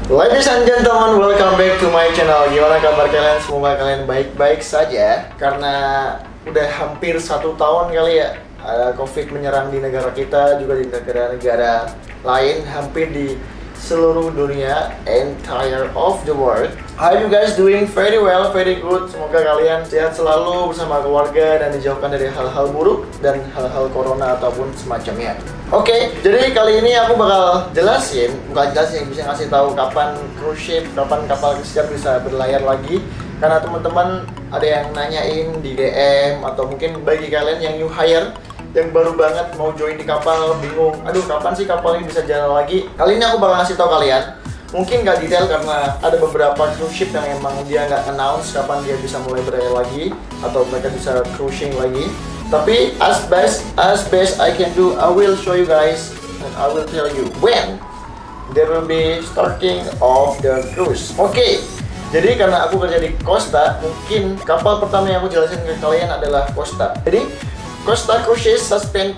Ladies and gentlemen, welcome back to my channel. Gimana kabar kalian? Semoga kalian baik-baik saja. Karena udah hampir 1 tahun kali ya COVID menyerang di negara kita, juga di negara-negara lain, hampir di seluruh dunia, entire of the world. How you guys doing? Very well, very good. Semoga kalian sehat selalu bersama keluarga dan dijauhkan dari hal-hal buruk dan hal-hal corona ataupun semacamnya. Oke, jadi kali ini aku bakal bukan jelasin, bisa ngasih tahu kapan cruise ship, kapan kapal pesiar bisa berlayar lagi. Karena teman-teman ada yang nanyain di DM, atau mungkin bagi kalian yang new hire, yang baru banget mau join di kapal, bingung, aduh kapan sih kapal ini bisa jalan lagi. Kali ini aku bakal ngasih tahu kalian, mungkin nggak detail karena ada beberapa cruise ship yang emang dia nggak announce kapan dia bisa mulai berlayar lagi, atau mereka bisa cruising lagi. Tapi as best I can do, I will show you guys and I will tell you when there will be starting of the cruise. Oke, jadi karena aku kerja di Costa, mungkin kapal pertama yang aku jelasin ke kalian adalah Costa. Jadi Costa Cruises suspend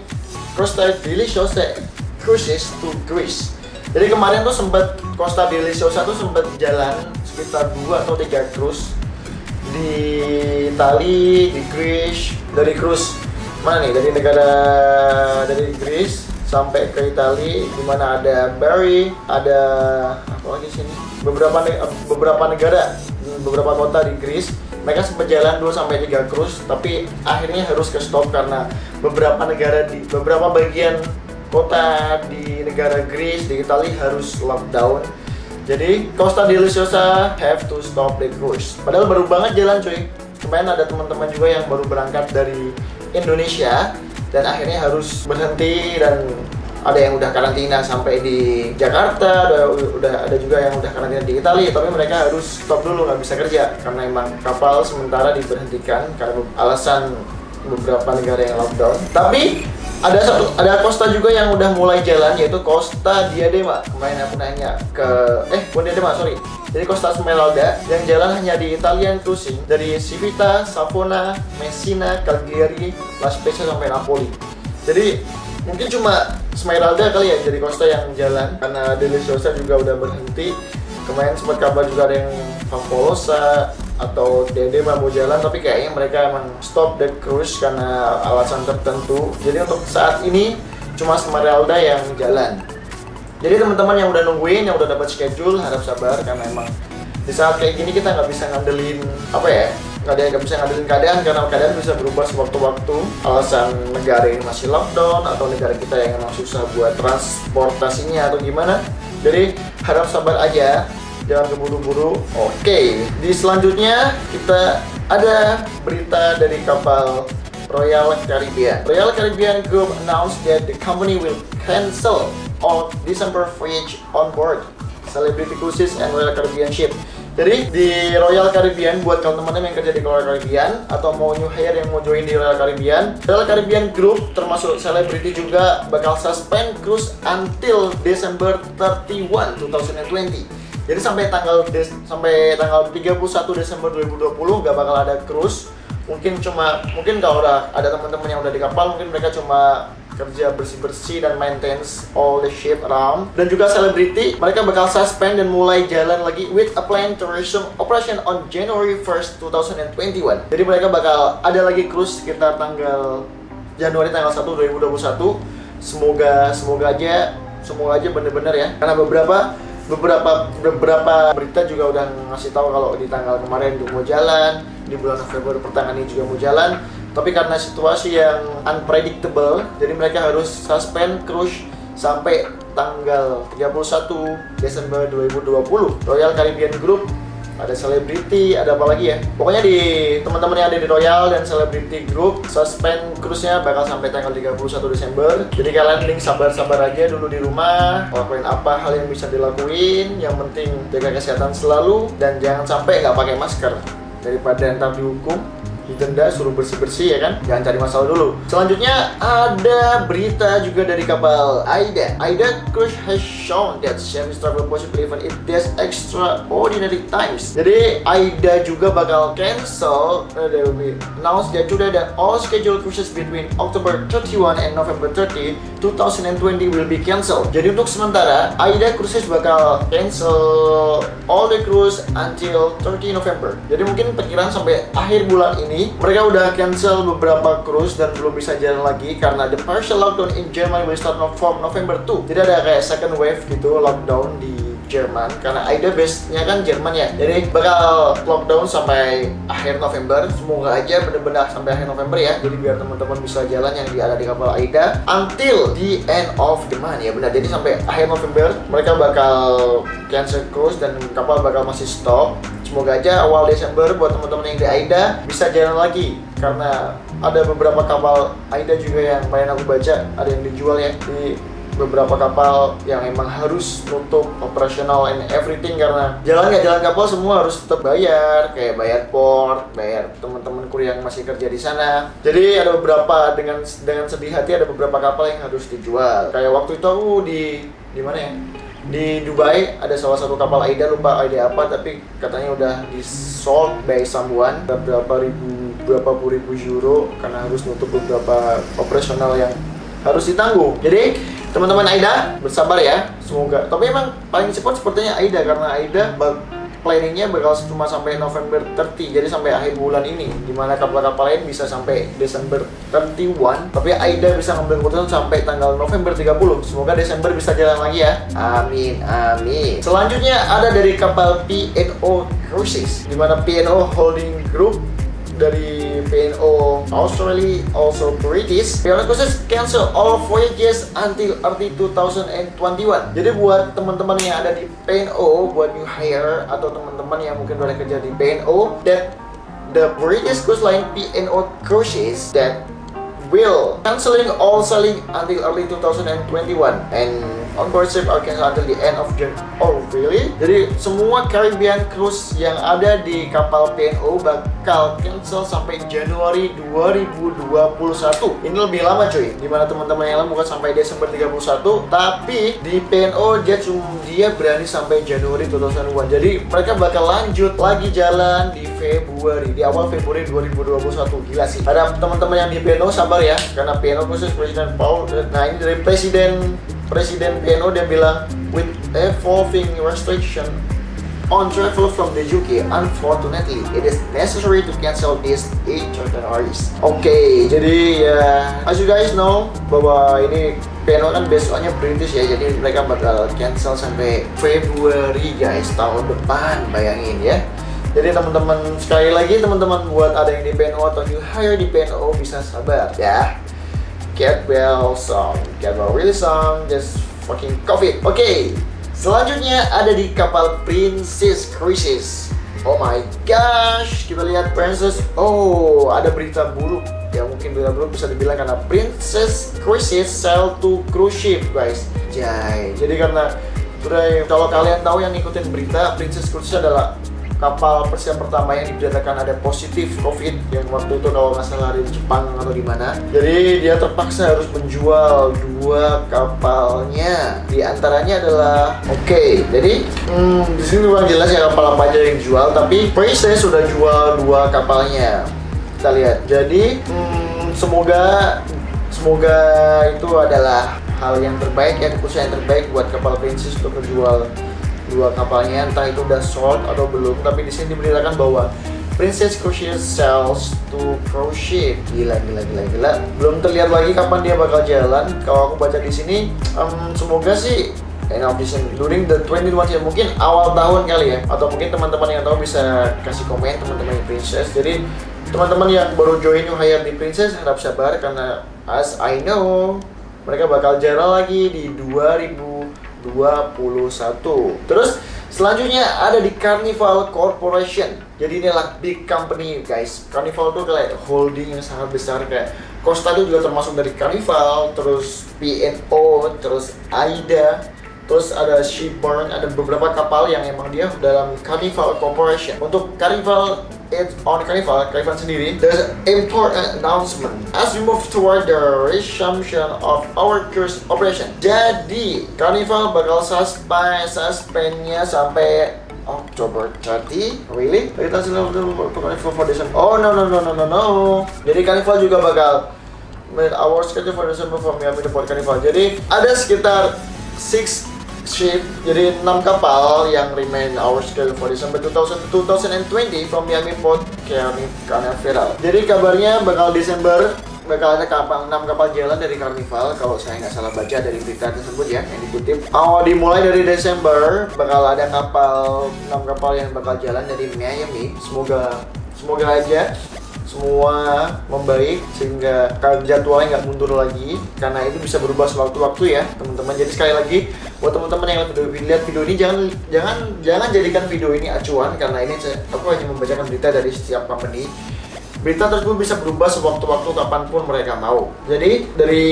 Costa Deliciosa Cruises to Greece. Jadi kemarin tuh sempat Costa Deliciosa tuh sempat jalan sekitar 2 atau 3 cruise di Itali, di Greece, dari cruise mana nih? Dari Greece sampai ke Itali, di mana ada Bari, ada apa lagi sini? Beberapa negara, beberapa kota di Greece. Mereka sempat jalan 2-3 cruise, tapi akhirnya harus ke stop karena beberapa bagian kota di negara Greece, di Italia harus lockdown. Jadi Costa Deliciosa have to stop the cruise. Padahal baru banget jalan cuy. Kemarin ada teman-teman juga yang baru berangkat dari Indonesia dan akhirnya harus berhenti, dan ada yang udah karantina sampai di Jakarta, ada juga yang udah karantina di Italia, tapi mereka harus stop dulu, nggak bisa kerja karena emang kapal sementara diberhentikan karena alasan beberapa negara yang lockdown. Tapi ada Costa juga yang udah mulai jalan, yaitu Costa Diadema. Kemarin aku nanya ke bukan Diadema, sorry. Jadi Costa Smeralda yang jalan hanya di Italian cruising dari Civita, Savona, Messina, Cagliari, La Spezia sampai Napoli. Jadi mungkin cuma Smeralda kali ya jadi Costa yang jalan, karena Deliciosa juga udah berhenti. Kemarin sempat kabar juga ada yang Favolosa atau Diadema mau jalan, tapi kayaknya mereka emang stop the cruise karena alasan tertentu. Jadi untuk saat ini cuma Smeralda yang jalan. Jadi teman-teman yang udah nungguin, yang udah dapat schedule, harap sabar karena emang di saat kayak gini kita nggak bisa ngandelin nggak bisa ngandelin keadaan, karena keadaan bisa berubah sewaktu-waktu. Alasan negara ini masih lockdown atau negara kita yang emang susah buat transportasinya atau gimana. Jadi harap sabar aja, jangan keburu-buru. Oke, di selanjutnya kita ada berita dari kapal Royal Caribbean. Royal Caribbean Group announced that the company will cancel all December voyage on board Celebrity Cruises and Royal Caribbean ship. Jadi di Royal Caribbean, buat teman-teman yang kerja di Royal Caribbean atau mau new hire yang mau join di Royal Caribbean Group termasuk Celebrity juga bakal suspend cruise until December 31, 2020. Jadi sampai tanggal 31 Desember 2020 nggak bakal ada cruise. Mungkin kalau udah ada teman-teman yang udah di kapal, mungkin mereka cuma kerja bersih-bersih dan maintenance all the ship around. Dan juga Celebrity, mereka bakal suspend dan mulai jalan lagi with a plan to resume operation on January 1st, 2021. Jadi mereka bakal ada lagi cruise sekitar Januari tanggal 1, 2021. Semoga aja bener-bener ya. Karena beberapa berita juga udah ngasih tahu kalau di tanggal kemarin juga mau jalan, di bulan November pertengahan ini juga mau jalan. Tapi karena situasi yang unpredictable, jadi mereka harus suspend cruise sampai tanggal 31 Desember 2020. Royal Caribbean Group, ada Celebrity, ada apa lagi ya? Pokoknya di teman-teman yang ada di Royal dan Celebrity Group, suspend cruise-nya bakal sampai tanggal 31 Desember. Jadi kalian mending sabar-sabar aja dulu di rumah, lakuin apa hal yang bisa dilakuin. Yang penting jaga kesehatan selalu dan jangan sampai nggak pakai masker, daripada ntar dihukum. didenda, suruh bersih-bersih ya kan, jangan cari masalah dulu. Selanjutnya ada berita juga dari kapal AIDA. AIDA cruise has shown that semis travel possible even if there's extraordinary times. Jadi AIDA juga bakal cancel. They will be announced that today that all scheduled cruises between October 31 and November 30, 2020 will be cancelled. Jadi untuk sementara AIDA Cruises bakal cancel all the cruise until 30 November. Jadi mungkin perkiraan sampai akhir bulan ini mereka udah cancel beberapa cruise dan belum bisa jalan lagi karena the partial lockdown in Germany will start from November 2. Jadi ada kayak second wave gitu lockdown di Jerman karena AIDA base-nya kan Jerman ya. Jadi bakal lockdown sampai akhir November. Semoga aja benar-benar sampai akhir November ya. Jadi biar teman-teman bisa jalan yang ada di kapal AIDA until the end of the month ya benar. Jadi sampai akhir November mereka bakal cancel cruise dan kapal bakal masih stop. Semoga aja awal Desember buat teman-teman yang di AIDA bisa jalan lagi karena ada beberapa kapal AIDA juga yang main aku baca ada yang dijual ya di beberapa kapal yang emang harus nutup operasional and everything karena jalan kapal semua harus tetap bayar, kayak bayar port, bayar teman-teman kru yang masih kerja di sana. Jadi ada beberapa dengan sedih hati ada beberapa kapal yang harus dijual. Kayak waktu itu aku di mana ya? Di Dubai ada salah satu kapal AIDA, lupa AIDA apa, tapi katanya udah di sold by someone berapa puluh ribu euro karena harus nutup beberapa operasional yang harus ditanggung. Jadi teman-teman AIDA bersabar ya, semoga. Tapi emang paling cepat sepertinya AIDA karena AIDA planningnya bakal cuma sampai November 30, jadi sampai akhir bulan ini. Dimana kapal-kapal lain bisa sampai Desember 31, tapi AIDA bisa ngambil keputusan sampai tanggal November 30. Semoga Desember bisa jalan lagi ya. Amin, amin. Selanjutnya ada dari kapal P&O Cruises, dimana P&O Holding Group dari P&O Australia, also British. P&O Cruises cancel all voyages until early 2021. Jadi buat teman-teman yang ada di P&O, buat new hire atau teman-teman yang mungkin udah kerja di P&O, that the British Cruise Line P&O Cruises that will canceling all sailing until early 2021 and onboard ship are canceled until the end of June. Oh really? Jadi semua Caribbean cruise yang ada di kapal P&O bakal cancel sampai Januari 2021. Ini lebih lama cuy. Dimana teman-teman yang lain bukan sampai Desember 31, tapi di P&O dia berani sampai Januari 2021. Jadi mereka bakal lanjut lagi jalan di Februari, di awal Februari 2021. Gila sih. Ada teman-teman yang di P&O sabar ya, karena P&O khusus Presiden Paul. Nah ini dari Presiden P&O dia bilang, with evolving restriction on travel from the UK, unfortunately it is necessary to cancel these itineraries. Oke, jadi ya as you guys know bahwa ini P&O kan besoknya British ya, jadi mereka bakal cancel sampai Februari guys, tahun depan, bayangin ya. Jadi teman-teman, sekali lagi teman-teman buat ada yang di P&O atau you hire di P&O bisa sabar ya. Get well really song, just fucking coffee. Oke, selanjutnya ada di kapal Princess Cruises. Oh my gosh, kita lihat Princess. Oh, ada berita buruk. Ya mungkin berita buruk bisa dibilang karena Princess Cruises sail to cruise ship guys. Jadi karena kalau kalian tahu yang ngikutin berita, Princess Cruises adalah kapal persiapan pertama yang dinyatakan ada positif COVID yang waktu itu kalau nggak salah di Jepang atau di mana. Jadi dia terpaksa harus menjual 2 kapalnya. Di antaranya adalah jadi di sini kurang jelas ya kapal apa aja yang dijual, tapi Princess sudah jual 2 kapalnya. Kita lihat. Jadi semoga itu adalah hal yang terbaik ya, keputusan yang terbaik buat kapal Princess untuk menjual 2 kapalnya, entah itu udah sold atau belum. Tapi di sini diberitakan bahwa Princess Cruises sells to cruise ship. Gila. Belum terlihat lagi kapan dia bakal jalan. Kalau aku baca di sini, semoga sih during the 21 ya, mungkin awal tahun kali ya. Atau mungkin teman-teman yang tahu bisa kasih komen, teman-teman yang Princess. Jadi teman-teman yang baru join new hire di Princess harap sabar karena as I know mereka bakal jalan lagi di 2021. Terus selanjutnya ada di Carnival Corporation. Jadi inilah big company guys. Carnival itu kayak holding yang sangat besar, kayak Costa itu juga termasuk dari Carnival, terus P&O, terus AIDA, terus ada Shipburn, ada beberapa kapal yang emang dia dalam Carnival Corporation. Untuk Carnival its own carnival sendiri, there's important announcement as we move toward the resumption of our cruise operation. Jadi, carnival bakal suspendnya sampai October 30, really? Kita sudah carnival for December. Oh no. Jadi carnival juga bakal our schedule for December from Miami to Port Carnival. Jadi ada sekitar 6 ship, jadi 6 kapal yang remain our schedule for December 2020 from Miami Port Carnival. Jadi kabarnya bakal Desember bakal ada 6 kapal jalan dari Carnival, kalau saya nggak salah baca dari berita tersebut ya yang dikutip. Dimulai dari Desember bakal ada 6 kapal yang bakal jalan dari Miami. Semoga aja semua membaik sehingga jadwalnya nggak mundur lagi, karena itu bisa berubah sewaktu-waktu ya teman-teman. Jadi sekali lagi buat teman-teman yang lihat video ini, jangan jadikan video ini acuan, karena ini aku hanya membacakan berita dari setiap company. Berita tersebut bisa berubah sewaktu-waktu kapanpun mereka mau. Jadi dari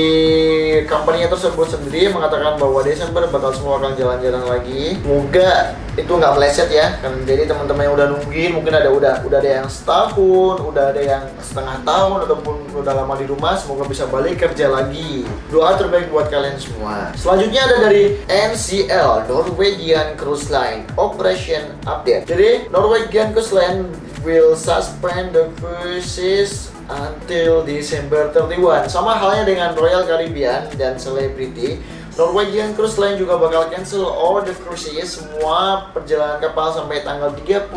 company tersebut sendiri mengatakan bahwa Desember bakal semua akan jalan-jalan lagi. Semoga itu nggak meleset ya. Jadi teman-teman yang udah nungguin, mungkin udah ada yang setahun, udah ada yang setengah tahun, ataupun udah lama di rumah, semoga bisa balik kerja lagi. Doa terbaik buat kalian semua. Selanjutnya ada dari NCL, Norwegian Cruise Line Operation Update. Jadi Norwegian Cruise Line will suspend the cruises until December 31. Sama halnya dengan Royal Caribbean dan Celebrity, Norwegian Cruise Line juga bakal cancel all the cruises, semua perjalanan kapal sampai tanggal 31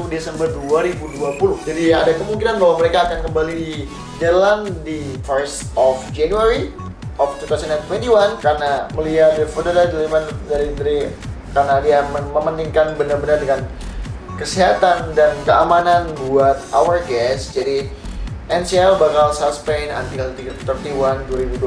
Desember 2020. Jadi ada kemungkinan bahwa mereka akan kembali di jalan di 1st of January of 2021, karena melihat dari karena dia mementingkan benar-benar dengan kesehatan dan keamanan buat our guests. Jadi NCL bakal suspend until 31 2020.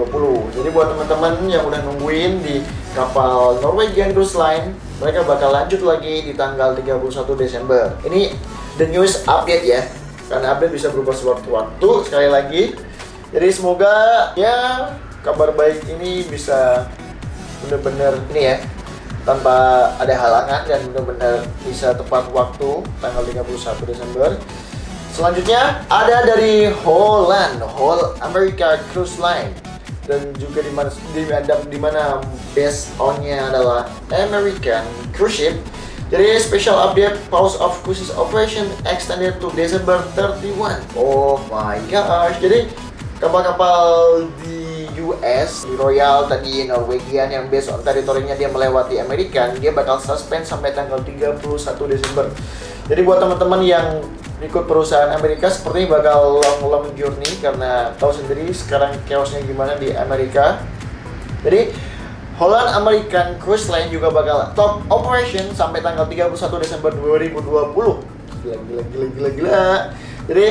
Jadi buat teman-teman yang udah nungguin di kapal Norwegian Cruise Line, mereka bakal lanjut lagi di tanggal 31 Desember. Ini the news update ya, karena update bisa berubah sewaktu-waktu. Sekali lagi, jadi semoga ya kabar baik ini bisa benar-benar ini ya, tanpa ada halangan dan benar-benar bisa tepat waktu tanggal 31 Desember. Selanjutnya ada dari Holland, America Cruise Line, dan juga di mana base on-nya adalah American Cruise Ship. Jadi special update, pause of cruises operation extended to December 31. Oh my gosh. Jadi kapal-kapal di US, di Royal tadi, Norwegian yang based on teritorinya dia melewati American, dia bakal suspend sampai tanggal 31 Desember. Jadi buat teman-teman yang ikut perusahaan Amerika, seperti bakal long journey, karena tahu sendiri sekarang chaosnya gimana di Amerika. Jadi Holland American Cruise Line juga bakal top operation sampai tanggal 31 Desember 2020. Gila. Jadi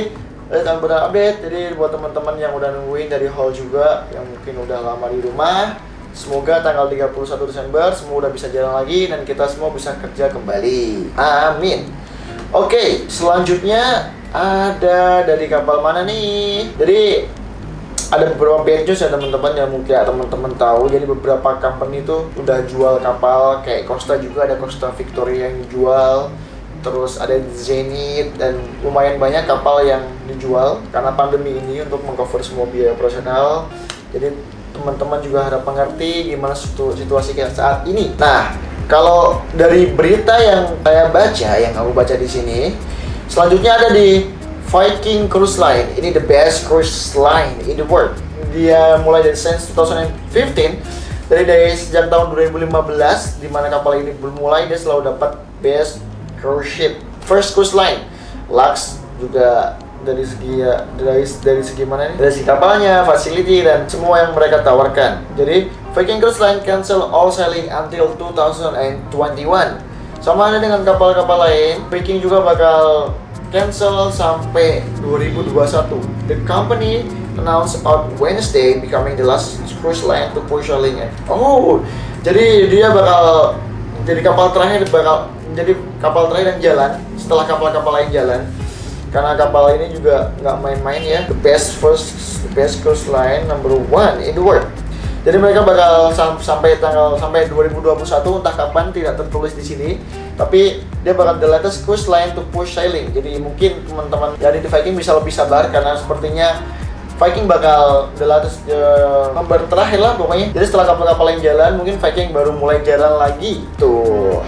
benar update. Jadi buat teman-teman yang udah nungguin dari Hall juga, yang mungkin udah lama di rumah, semoga tanggal 31 Desember semua udah bisa jalan lagi dan kita semua bisa kerja kembali. Amin. Oke, selanjutnya ada dari kapal mana nih? Jadi ada beberapa bad news ya teman-teman, yang mungkin teman-teman tahu. Jadi beberapa company itu udah jual kapal, kayak Costa juga ada Costa Victoria yang jual. Terus ada Zenith, dan lumayan banyak kapal yang dijual karena pandemi ini untuk mengcover semua biaya operasional. Jadi teman-teman juga harap mengerti gimana situasi kita saat ini. Nah, kalau dari berita yang saya baca, yang aku baca di sini, selanjutnya ada di Viking Cruise Line. Ini the best cruise line in the world. Dia mulai dari since 2015, dari sejak tahun 2015, di mana kapal ini bermulai, dia selalu dapat best cruise ship, first cruise line. Lux juga dari segi mana nih? Dari segi kapalnya, facility, dan semua yang mereka tawarkan. Jadi Viking Cruise Line cancel all sailing until 2021. Sama ada dengan kapal-kapal lain, Viking juga bakal cancel sampai 2021. The company announced on Wednesday becoming the last cruise line to push sailing. Jadi dia bakal jadi kapal terakhir dan jalan setelah kapal-kapal lain jalan, karena kapal ini juga nggak main-main ya. The best cruise line number 1 in the world. Jadi mereka bakal sampai 2021, entah kapan tidak tertulis di sini. Tapi dia bakal the latest cruise line to push sailing. Jadi mungkin teman-teman yang di Viking bisa lebih sabar karena sepertinya Viking bakal the latest number terakhir lah pokoknya. Jadi setelah kapal-kapal yang jalan, mungkin Viking baru mulai jalan lagi. Tuh.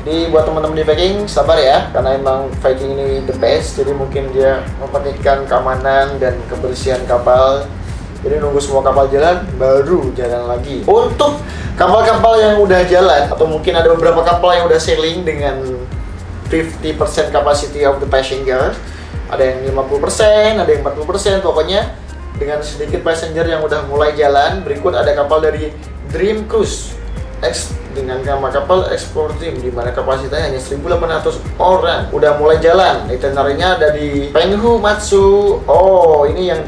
Jadi buat teman-teman di Viking sabar ya, karena emang Viking ini the best. Jadi mungkin dia memperhatikan keamanan dan kebersihan kapal. Jadi nunggu semua kapal jalan, baru jalan lagi. Untuk kapal-kapal yang udah jalan, atau mungkin ada beberapa kapal yang udah sailing dengan 50% capacity of the passenger, ada yang 50%, ada yang 40%, pokoknya dengan sedikit passenger yang udah mulai jalan. Berikut ada kapal dari Dream Cruise X dengan nama kapal Explore Dream, di mana kapasitasnya hanya 1.800 orang. Udah mulai jalan. Itinerary-nya ada di Penghu Matsu. Oh, ini yang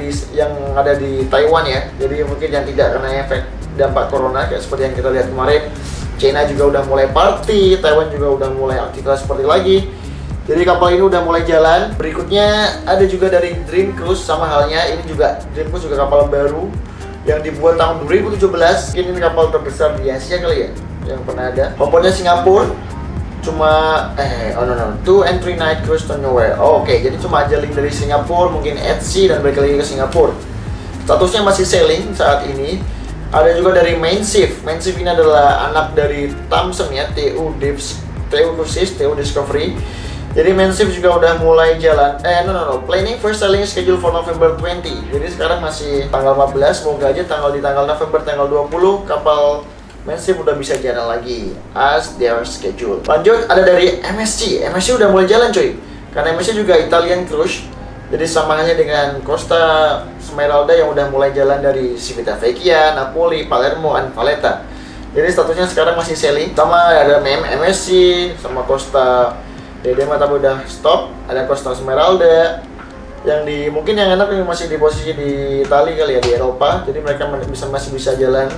ada di Taiwan ya. Jadi mungkin yang tidak kena efek dampak corona kayak seperti yang kita lihat kemarin. China juga udah mulai party, Taiwan juga udah mulai aktivitas seperti lagi. Jadi kapal ini udah mulai jalan. Berikutnya ada juga dari Dream Cruise, sama halnya ini juga Dream Cruise juga kapal baru yang dibuat tahun 2017. Ini kapal terbesar di Asia kali ya yang pernah ada. Pokoknya Singapura cuma two and three night cruise to nowhere. Oke, jadi cuma aja link dari Singapura, mungkin at sea dan balik lagi ke Singapura. Statusnya masih sailing saat ini. Ada juga dari Main Shift. Main Shift ini adalah anak dari Thompson ya, TU Cruises, TU Discovery. Jadi Main Shift juga udah mulai jalan. Planning first sailing schedule for November 20. Jadi sekarang masih tanggal 14. Semoga aja di tanggal November tanggal 20 kapal Main Shift udah bisa jalan lagi as their schedule. Lanjut ada dari MSC. MSC udah mulai jalan coy. Karena MSC juga Italian cruise. Jadi sama halnya dengan Costa Smeralda yang udah mulai jalan dari Civitavecchia, Napoli, Palermo, dan Valletta. Jadi statusnya sekarang masih sailing. Sama ada MSC sama Costa Dedema tapi udah stop. Ada Costa Smeralda yang mungkin yang enak yang masih di posisi di Itali kali ya, di Eropa. Jadi mereka masih bisa jalan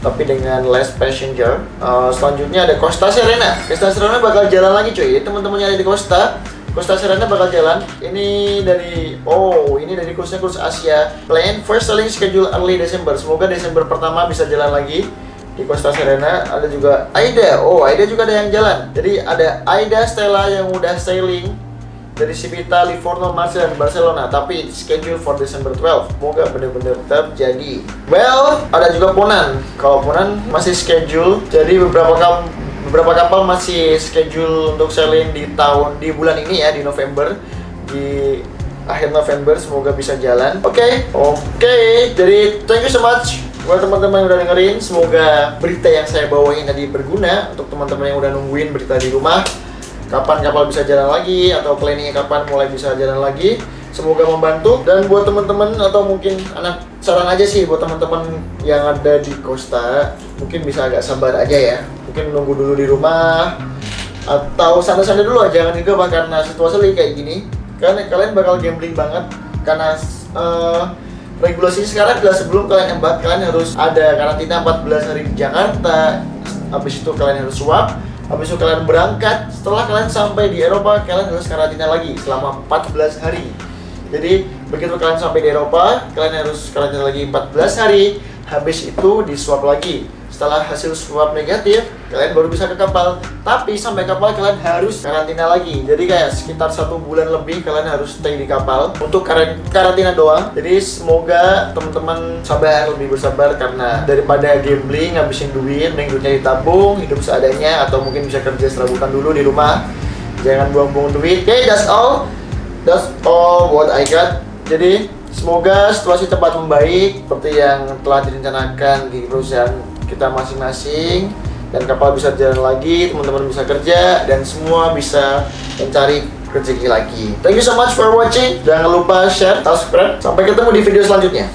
tapi dengan less passenger. Selanjutnya ada Costa Serena. Costa Serena bakal jalan lagi cuy. Teman-teman yang ada di Costa Serena bakal jalan. Ini dari cruise Asia. Plan first sailing schedule early December. Semoga Desember pertama bisa jalan lagi di Costa Serena. Ada juga Aida. Aida juga ada yang jalan. Jadi ada Aida Stella yang udah sailing dari Civita, Livorno, Marseille, dan Barcelona, tapi schedule for December 12. Semoga benar-benar terjadi. Well, ada juga Ponan. Kalau Ponan masih schedule, jadi beberapa kapal masih schedule untuk sailing di bulan ini ya, di November, di akhir November. Semoga bisa jalan. Oke. Jadi thank you so much buat teman-teman yang udah dengerin. Semoga berita yang saya bawain tadi berguna untuk teman-teman yang udah nungguin berita di rumah. Kapan kapal bisa jalan lagi, atau planningnya kapan mulai bisa jalan lagi. Semoga membantu. Dan buat teman-teman, atau mungkin saran aja sih buat teman-teman yang ada di Costa, mungkin bisa agak sabar aja ya. Mungkin nunggu dulu di rumah, atau santai-santai dulu aja, jangan gegabah karena situasi lagi kayak gini. Karena kalian bakal gambling banget. Karena regulasinya sekarang adalah sebelum kalian embark, kalian harus ada karantina 14 hari di Jakarta. Habis itu kalian harus swab. Habis itu kalian berangkat. Setelah kalian sampai di Eropa, kalian harus karantina lagi selama 14 hari. Jadi begitu kalian sampai di Eropa, kalian harus karantina lagi 14 hari. Habis itu di swab lagi. Setelah hasil swab negatif, kalian baru bisa ke kapal. Tapi sampai kapal kalian harus karantina lagi. Jadi kayak sekitar 1 bulan lebih kalian harus stay di kapal untuk karantina doang. Jadi semoga teman-teman lebih bersabar, karena daripada gambling ngabisin duit, mending duitnya ditabung, hidup seadanya, atau mungkin bisa kerja serabutan dulu di rumah. Jangan buang-buang duit. Oke, that's all what I got. Jadi semoga situasi cepat membaik seperti yang telah direncanakan di perusahaan kita masing-masing, dan kapal bisa jalan lagi, teman-teman bisa kerja, dan semua bisa mencari rezeki lagi. Thank you so much for watching. Jangan lupa share, subscribe. Sampai ketemu di video selanjutnya.